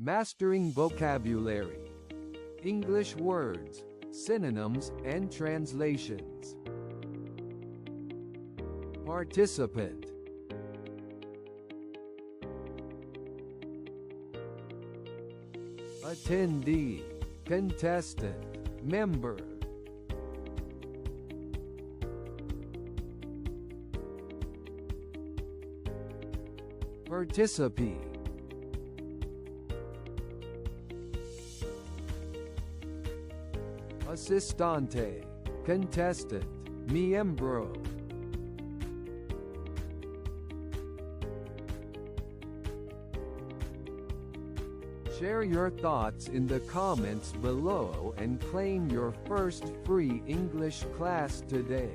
Mastering vocabulary, English words, synonyms, and translations. Participant. Attendee, contestant, member. Partícipe. Asistente, contestant, Miembro. Share your thoughts in the comments below and claim your first free English class today.